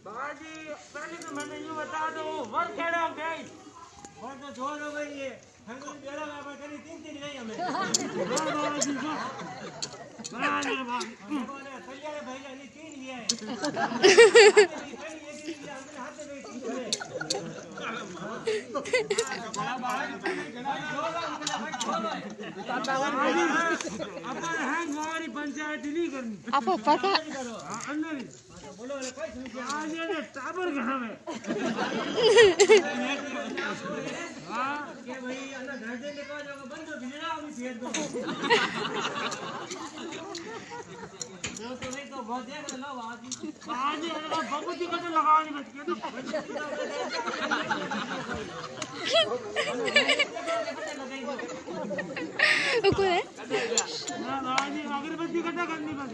बाजी पहले तो मैंने यूं बता दो वर खेड़ा गई और तो जोर हो गई है हम को बेड़ा में पर करी तीन गई हमें बाजी बाजी बोले सैया भैया ने तीन लिया है हाथ में अपन हैंग हमारी पंचायत नहीं करनी आप पता अंदर बोलो कोई समझे आज ये टाबर कहां है हां के भाई अंदर घर से निकल जाओ बंदो भिड़ा अपनी सेहत को जो तो नहीं तो बहुत देख लो आज भगवती को तो लगानी बच के तो कोई है ना आज अगरबत्ती कटा करनी बस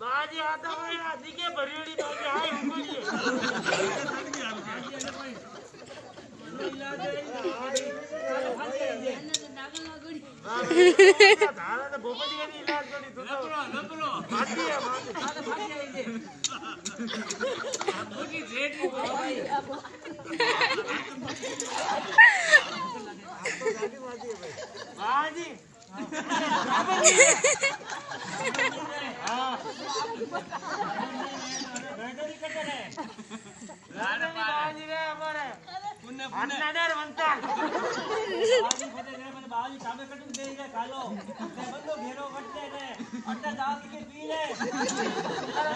बाजी आता है दिखे बड़ी बाजी हाय ऊपर धारा तो भोपती का इलाज करी तो नपलो फाटी है फाटी है ये आपकी जेट को भाई बाजी हां बैटरी कट है राणा बाजी रे हमारे पुण्य अन्नडर बनता बाजी फटे रे मैंने बाजी सामे कटूं दे दे खालो ते बंदो घेरो कटते रे अट्टा दाल के पी ले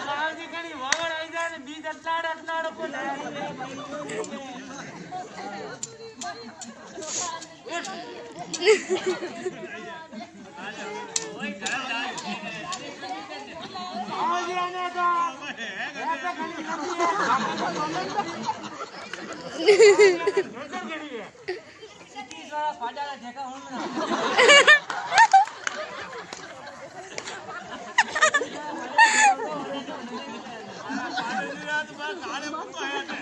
बाजी कणी वावड़ आई जाने बीज अटलाड़ को ले ओए घर आज आने का ऐसा खाली नजर गड़ी है किसी सारा फाड़ा ठेका होन ना रात बात खाने को आया है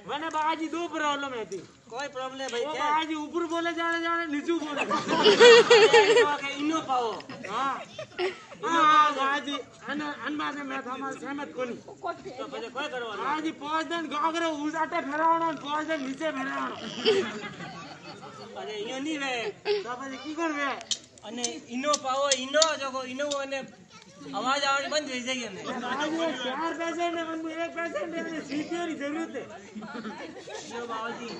मैंने बाजी दो प्रॉब्लम है थी कोई प्रॉब्लम है भाई क्या बाजी ऊपर बोले जाने नीचे बोले इनो पाओ हां हां बाजी अनबाद में मैं हमारे सहमत कोनी तो પછી કોઈ કરવાનો બાજી 5 दिन गागरे उजाटे फेरावनो 5 दिन नीचे फेरावनो अरे इयो नहीं वे तो પછી की करवे અને ઇનો પાવો ઇનો જોકો ઇનો અને आवाज आवनी बंद हो जाएगी हमें आज ये 4 पेशेंट है मन एक पेशेंट है सीपीओ की जरूरत है जो बाबूजी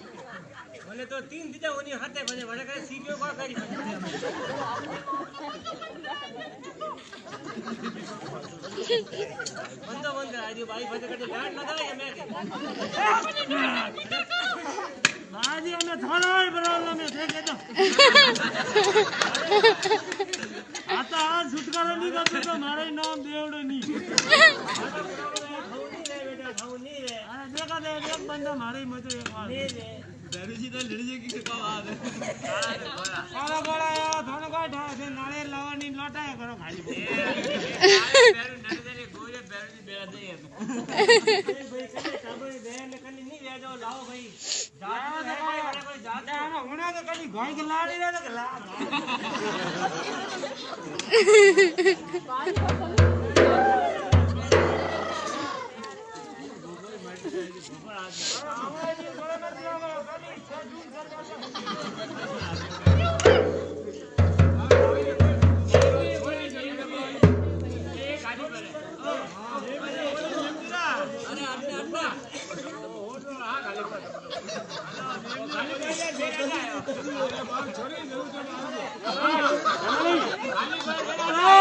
बोले तो 3 दीजा होनी हाथे बने बड़े करे सीपीओ को करी बंद आज भाई बंद कर गांड लगा है मैं बाजी हमें थोड़ा और प्रॉब्लम है देखे तो आता आज छुटकारा नहीं करते तो हमारा नाम देवड़ो नहीं बेटा खाऊ नहीं रे अरे देखा दे एक बंदा हमारे मत एक बार नहीं रे दरुजी तो लड़ी की का बात है सारा बड़ा यार थाने का ठा से नाले लावनी लौटाया करो खाली बेरू नडे गोरे बेरू बेरा दे भाई से काबे दे निकल नहीं ले जाओ लाओ भाई जाते हैं कोई जाते हैं ना होना तो कभी गाय के लाड़ी रे तो ला अरे હેલો